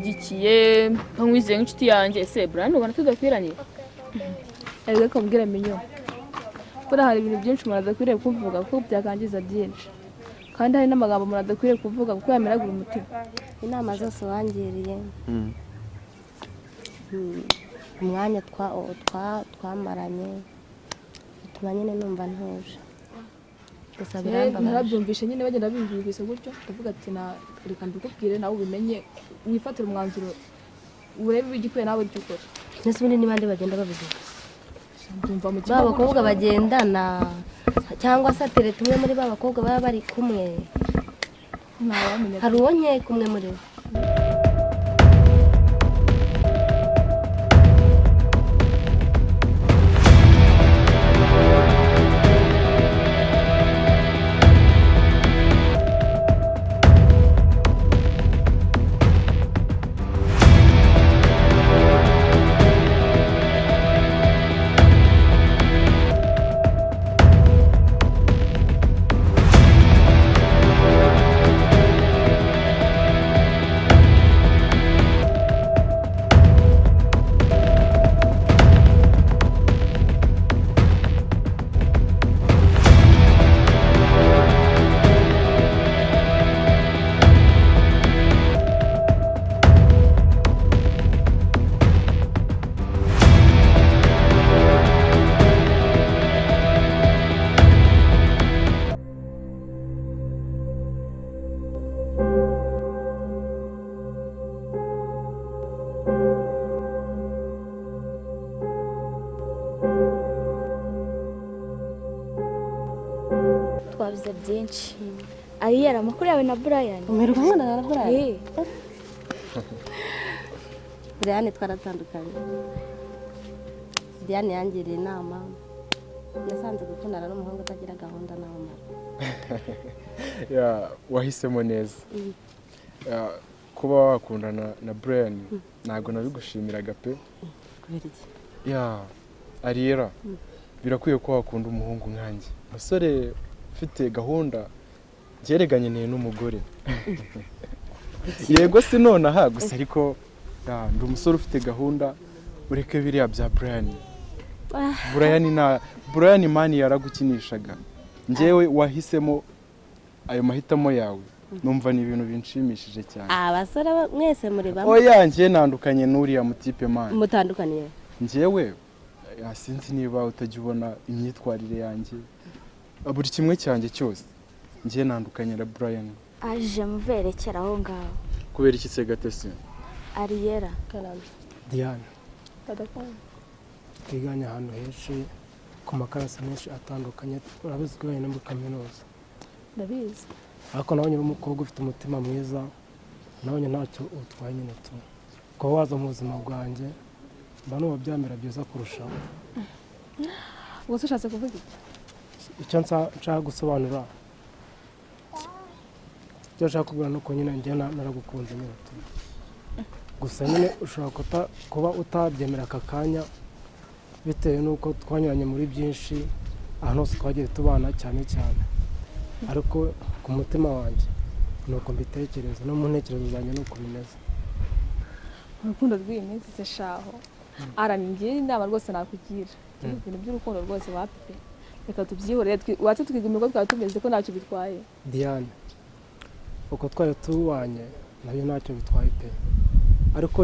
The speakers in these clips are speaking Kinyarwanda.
gikiye nkwizeye nk'inshuti yanjye ese Brian ubona tudakwiranye ariko kumbwira menyo bura hari ibintu byinshi umuntu adakwiriye kuvuga kuko byakangiza byinshi kandi hari n'amagambo umuntu adakwiriye kuvuga kuko yameragura umutima. Inama zose wangiriye umwanya twamaranye bituma nyine numva ntuje gusa narabyumvishe nyine bagenda bimvise gutyo ndavuga ati na reka mbikubwire nawe ubimenye wifatira umwanzuro urebe igikwiye nawe cyo ukora. Nese ubundi n'ibandi bagenda babivuga ndumva mu kigo abakobwa bagendana cyangwa se atere tumwe muri ba bakobwa baba bari kumwe hari uwo nkeye kumwe muri bo. Twabize byinshi Ariyera amakuru yawe na Brian umerwa nkana na Brian Brian twaratandukanye. Diane yangiriye inama nasanze gukundana n'umuhungu utagira gahunda nawe mara wahisemo neza kuba wakundana na Brian ntago nabigushimiraga pe kubera iki Ariyera birakwiye ko wakunda umuhungu nkanjye umusore ufite gahunda ngereganye n'umugore yego si nonaha gusa ariko ndi umusore ufite gahunda ureke biriya bya Brian mani yaragukinishaga njyewe wahisemo ayo mahitamo yawe numva ni ibintu binshimishije cyane. Abasore mwese muri bamwe oya njye nandukanye n'uriya mutipe mani mutandukaniye njyewe sinzi niba utajya ubona imyitwarire yanjye buri kimwe cyanjye cyose njye nandukanye na Brian aje muverekera aho ngaho kubera iki se gatese Ariyera Diane twiganye ahantu henshi ku makarasi menshi atandukanye urabizi ko no muri kaminuza ndabizi ariko nabonye umukobwa ufite umutima mwiza nabonye ntacyo utwaye nyine tu kuba waza mu buzima bwanjye mba n'uwabyamera byiza kurushaho. ubwo ushatse kuvuga iki? Icyo nshaka gusobanura icyo nshaka kubwira nuko nyine njye naragukunze nyine tu gusa nyine ushobora kuba utabyemera aka kanya bitewe n'uko twanyuranye muri byinshi ahantu hose twagiye tubana cyane cyane ariko ku mutima wanjye nuko mbitekereza no mu ntekerezo zanjye nuko bimeze. Urukundo rw'iyi minsi se shaho arangiye inama rwose nakugira ibintu by'urukundo rwose wapipe reka tubyihorere watse twigimirwa twaba tumeze ko ntacyo bitwaye. Diane uko twari tubanye nayo ntacyo bitwaye pe ariko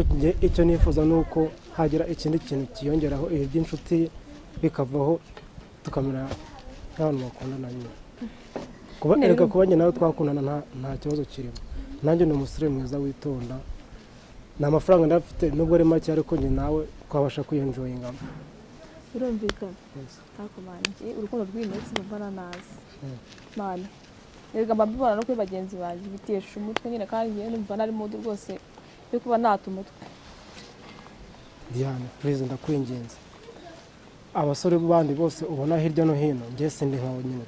icyo nifuza nuko hagira ikindi kintu kiyongeraho ibi by'inshuti bikavaho tukamera nk'abantu bakundana nyine kuba erega kuba njye nawe twakundana nta kibazo kirimo nanjye ni umusore mwiza witonda nta mafaranga ndafite nubwo ari make ariko njye nawe twabasha kwiyenjoyingamo birumvikana ariko manjye urukundo rw'iminsi mbana nazi mana erega mbabibona no kuri bagenzi banjye bitesha umutwe nyine kandi njye numva nari mudu rwose yo kuba nata umutwe. Diane please ndakwinginze abasore bandi bose ubona hirya no hino njye sindi nkawe nyine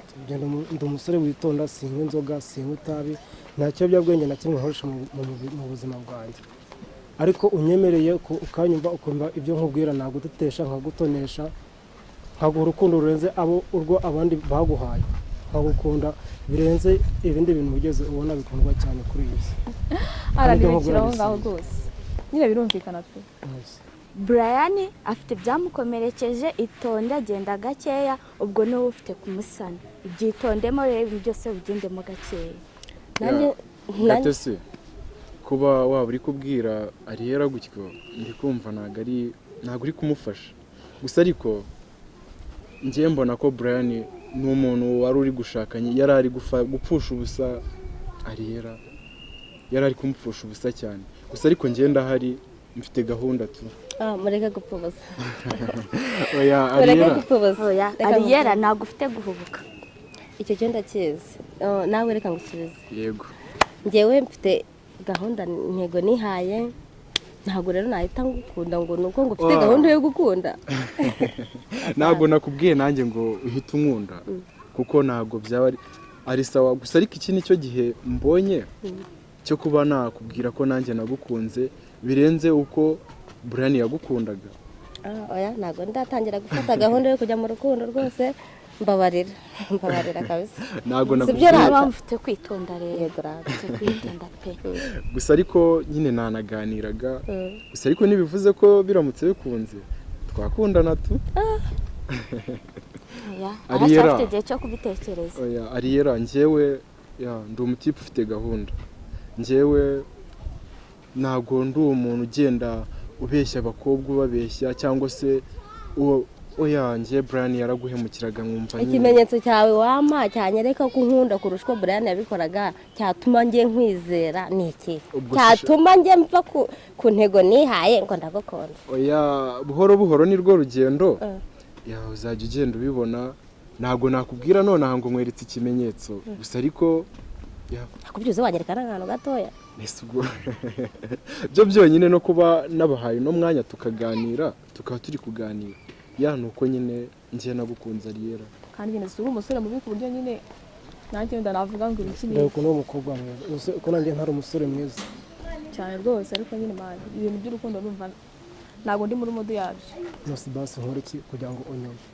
ndi umusore witonda sinywa inzoga sinywa itabi nta kiyobyabwenge na kimwe nkoresha mu buzima bwanjye ariko unyemereye ukanyumva ukumva ibyo nkubwira nagutesha nkagutonesha nkaguha urukundo rurenze urwo abandi baguhaye nkagukunda birenze ibindi bintu ugeze ubona bikundwa cyane kuri iyi si aranibikiraho ngaho rwose nyine birumvikana pe. Brian afite byamukomerekeje, itonde agenda gakeya, ubwo niwe ufite kumusana. Ibyitondemo rero ibintu byose bigendemo gakeya. Gate se kuba waba uri kubwira Ariel gutyo ndi kumva ntago uri kumufasha gusa ariko ngiye mbona ko Brian ni umuntu wari uri gushakanye yari ari gupfusha ubusa Ariel yari ari kumupfusha ubusa cyane gusa ariko ngiye ndahari mfite gahunda tu mureke gupfubuza oya Ariel ntago ufite guhubuka icyo cyo ndakizi nawe reka ngusubize yego ngewe mfite gahunda ntego nihaye ntabwo rero nahita ngukunda ngo nuko ngo ufite gahunda yo gukunda ntabwo nakubwiye nanjye ngo uhite unkunda kuko ntabwo byaba ari sawa gusa ariko iki nicyo gihe mbonye cyo kuba nakubwira ko nanjye nagukunze birenze uko Brian yagukundaga oya ntabwo ndatangira gufata gahunda yo kujya mu rukundo rwose mbabarira kabisa ntabwo nakubwiye mfite kwitonda rero kwitonda pe gusa ariko nyine nanaganiraga gusa ariko nibivuze ko biramutse bikunze twakundana tu Ariel afite igihe cyo kubitekereza oya Ariel njyewe ndi umutipe ufite gahunda njyewe ntabwo ndi umuntu ugenda ubeshya abakobwa ubabeshya cyangwa se oya njye Brian yaraguhemukiraga nkumva ikimenyetso cyawe wampa cyanyereka ko nkunda kurusha uko Brian yabikoraga cyatuma njye nkwizera ni iki cyatuma njye mva ku ntego nihaye ngo ndagukunda oya buhoro buhoro ni rwo rugendo uzajya ugenda ubibona ntabwo nakubwira none aha ngo nkweretse ikimenyetso gusa ariko nakubyuze wanyerekana ahantu gatoya byo byonyine no kuba nabahaye no mwanya tukaganira tukaba turi kuganira nuko nyine ngiye nagukunze Ariel kandi nyine suri umusore mubi ku buryo nyine nanjye wenda navuga ngo ikindi rero no umukobwa mwiza uko nanjye ntari umusore mwiza cyane rwose ariko nyine manje ibintu by'urukundo numva ntabwo ndi muri modu yabyo nose basi nkora iki kugira ngo unyumve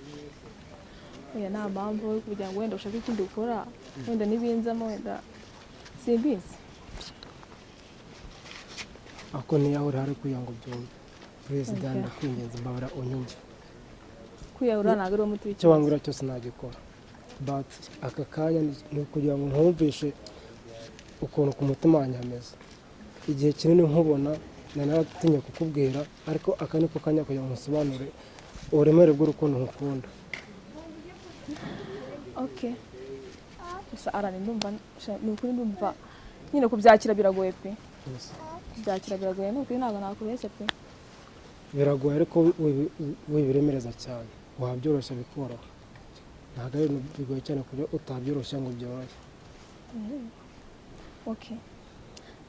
oya nta mpamvu kugira ngo wenda ushake ikindi ukora wenda n'ibinzamo wenda simbizi ako niyahora hari kugira ngo byumve perezida ndakwingenza mbabara unyumve kwiyahura ntabwo ari umuti w'ikibazo icyo wambwira cyose nagikora but aka kanya ni ukugira ngo nkumvishe ukuntu ku mutima wanjye hameze igihe kinini nkubona naratinye kukubwira ariko aka niko kanya kugira ngo nsobanure uburemere bw'urukundo nkukunda okay gusa arane ndumva ni ukuri ndumva nyine kubyakira biragoye pe kubyakira biragoye ni ukuri ntabwo nakubeshya pe biragoye ariko wibiremereza cyane wabyoroshya bikoroha ntabwo ari ibintu bigoye cyane kuburyo utabyoroshya ngo byoroshye okay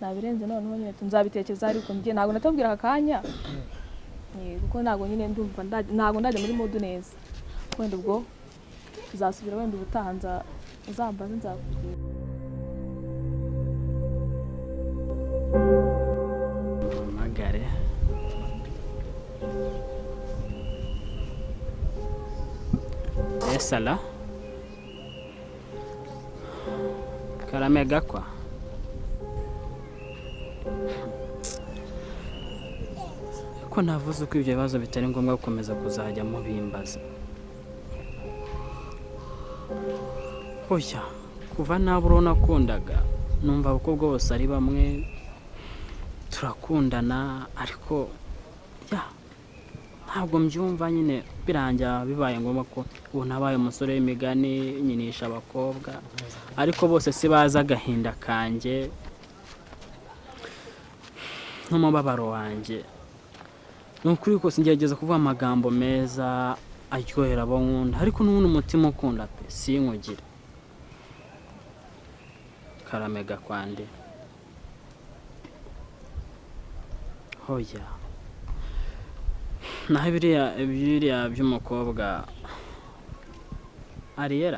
nabirenze noneho nyine nzabitekereza ariko njye ntabwo natabwira aka kanya kuko ntabwo nyine ndumva ntabwo ndajya muri modu neza wenda ubwo tuzasubira wenda ubutaha uzambaze nzakubwira magare esala karamega kwa ko navuze uko ibyo bibazo bitari ngombwa gukomeza kuzajya mubimbaza oya kuva naburo nakundaga numva abakobwa bose ari bamwe turakundana ariko ntabwo mbyumva nyine birangira bibaye ngombwa ko ubu nabaye umusore w'imigani nyinisha abakobwa ariko bose si bazi agahinda kanjye n'umubabaro wanjye ni ukuri kose ngerageza kuvuga amagambo meza aryohera abo nkunda ariko n'ubundi umutima ukunda pe sinkugire karamega kwande hoya naho biriya by'umukobwa Ariel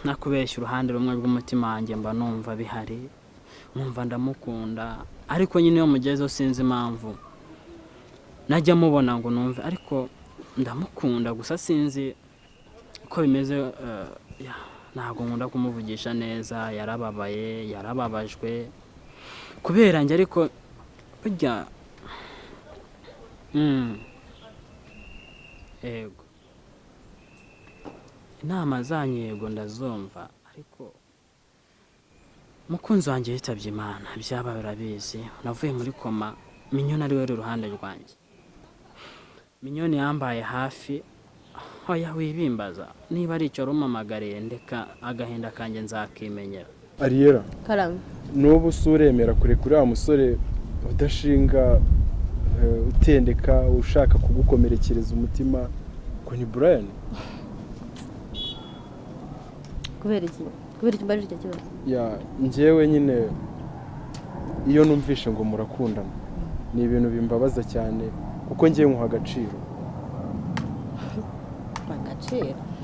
nakubeshya uruhande rumwe rw'umutima wanjye mba numva bihari nkumva ndamukunda ariko nyine iyo mugezeho sinzi impamvu najya mubona ngo numve ariko ndamukunda gusa sinzi uko bimeze ntabwo nkunda kumuvugisha neza yarababaye yarababajwe kubera njye ariko burya yego inama zanyu yego ndazumva ariko mukunzi wanjye yitabye Imana byaba birabizi navuye muri koma Minyoni ari we iruhande rwanjye Minyoni yambaye hafi oya wibimbaza niba ari icyo rumamagariye ndeka agahinda kanjye nzakimenyera Ariera karame n'ubu usuremera kure kuri wa musore udashinga utendeka ushaka kugukomerekereza umutima ko ni Brian kubera iki mbari icyo kibazo ya njyewe nyine iyo numvishe ngo murakundana ni ibintu bimbabaza cyane kuko ngiye nkuha agaciro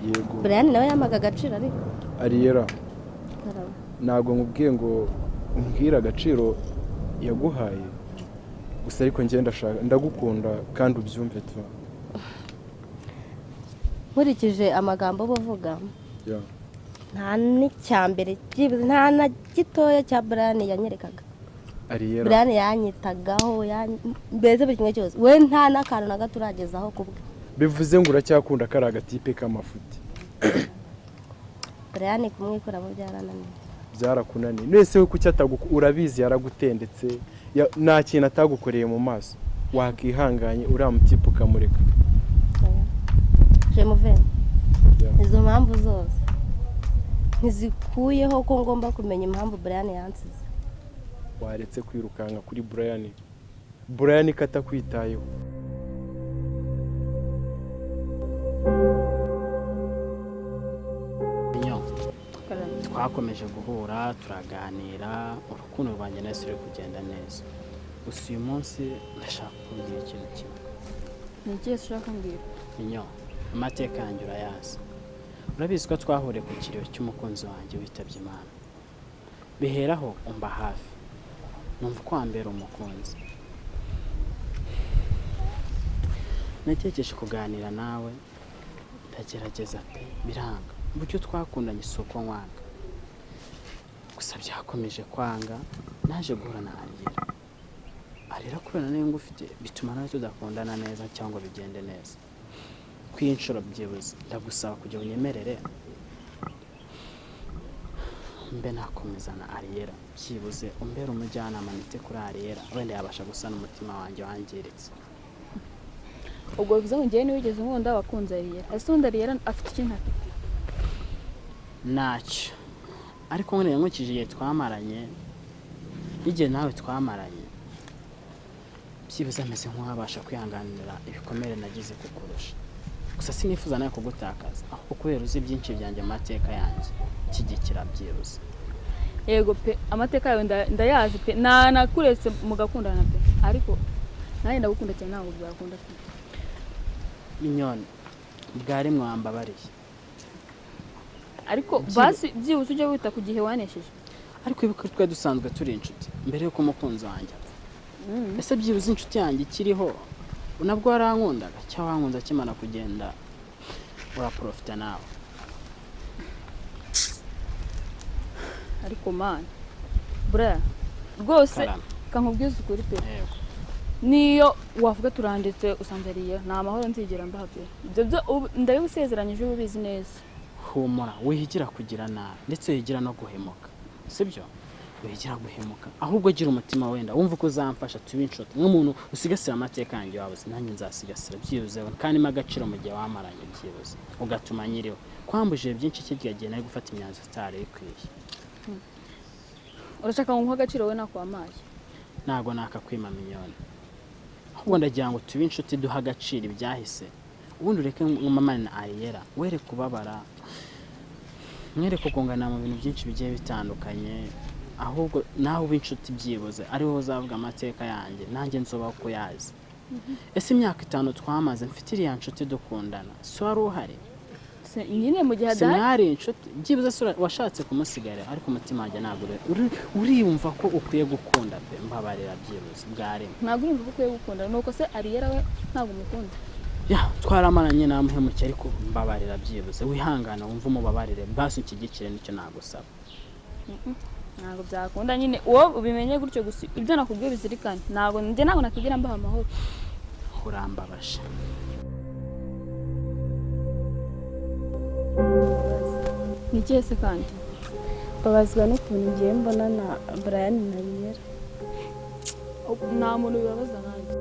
yego Brian nawe yamaga agaciro ariko Ariera karame ntabwo nkubwiye ngo umbwire agaciro yaguhaye gusa ariko njye ndagukunda kandi ubyumve tu nkurikije amagambo bavuga ya nta n'icyambere nta na gitoya cya Brian yanyerekaga Ariera Brian yanyitagaho mbese buri kimwe cyose we nta n'akantu na gato uragezaho kubwe bivuze ngo uracyakunda kari agatipe k'amafuti Brian kumwikuramo byarananiye byarakunaniye nese we kuki urabizi yaragutendetse nta kintu atagukoreye mu maso wakihanganye uriya mutipe ukamureka je muvene izo mpamvu zose ntizikuyeho ko ngomba kumenya impamvu Brian yansize waretse kwirukanka kuri Brian katakwitayeho twakomeje guhura turaganira urukundo rwanjye nese ruri kugenda neza gusa uyu munsi ndashaka kubwira ikintu kimwe ni ikihe ushaka mbwira Minyo amateka yanjye urayazi urabizi ko twahuriye ku kiriyo cy'umukunzi wanjye witabye Imana biheraho umba hafi numva ko wambera umukunzi natekereje kuganira nawe ndagerageza pe biranga uburyo twakundanye isoko nkwanga gusa byakomeje kwanga naje guhura na Ariera kubera nayo ngufite bituma nawe tudakundana neza cyangwa bigende neza kwinshuro byibuze ndagusaba kujya unyemerere mbe nakomeza na Ariera byibuze umbere umujyanama nite kuri Ariera wenda yabasha gusana umutima wanjye wangiritse ubwo bivuze ngo njyewe niwigeze nkunda abakunzi Ariera ese undi Ariera afite ikintu afite ntacyo ariko nkureye nkukije igihe twamaranye igihe nawe twamaranye byibuze ameze nk'uwabasha kwihanganira ibikomere nagize kukurusha gusa sinifuza nawe kugutakaza ahubwo kubera uzi byinshi byanjye mu mateka yanjye kigikira byibuze yego pe amateka yawe ndayazi pe nakuretse mugakundana pe ariko nanjye ndagukunda cyane ntabwo byakunda pe Minyoni bwari mwambabariye ariko basi byibuze ujye wita ku gihe wanesheje ariko ibuka twe dusanzwe turi inshuti mbere yuko umukunzi wanjye apfa ese byibuze inshuti yanjye ikiriho nabwo warankundaga cyangwa wankunze akimara kugenda uraprofita nawe ariko man bra rwose kankubwiza ukuri pe niyo wavuga turanditse usanze Ariera nta mahoro nzigera mbaha pe ibyo ndabigusezeranyije ubizi neza humura wihigira kugira nabi ndetse wihigira no guhemuka sibyo wihigira guhemuka ahubwo gira umutima wenda wumva ko uzamfasha tube inshuti nk'umuntu usigasira amateka yanjye wabuze nanjye nzasigasira byibuze kandi agaciro mu gihe wamaranye byibuze ugatuma nyiriho kwambuje byinshi kigiye nari gufata imyanzuro itari ikwiye urashaka ngo agaciro we nakwamaye ntago nakakwima Minyoni ahubwo ndagira ngo tube inshuti duha agaciro ibyahise ubundi ureke nk'umamani na Ariera were kubabara mwere kugongana mu bintu byinshi bigiye bitandukanye ahubwo nawe ube inshuti byibuze ari wowe uzavuga amateka yanjye nanjye nzoba ko yazi ese imyaka 5 twamaze mfite iriya nshuti dukundana so wari uhari nyine mu gihe adahari sinari inshuti byibuze washatse kumusigara ariko umutima wanjye ntabwo uriyumva ko ukwiye gukunda pe mbabarira byibuze bwari ntabwo urumva ko ukwiye gukunda nuko se Ariera we ntabwo umukunda ya twaramaranye namuhemuke ariko mbabarira byibuze wihangana wumva umubabarire basi ukigikire nicyo nagusaba ntabwo byakunda nyine uwo ubimenye gutyo gusa ibyo nakubwiye bizirikane ntabwo nakwigira mbaha amahoro urambabaje ni ikihe se kandi babazwa n'ukuntu ngiye mbona na Brian na Biyera nta muntu bibabaza nanjye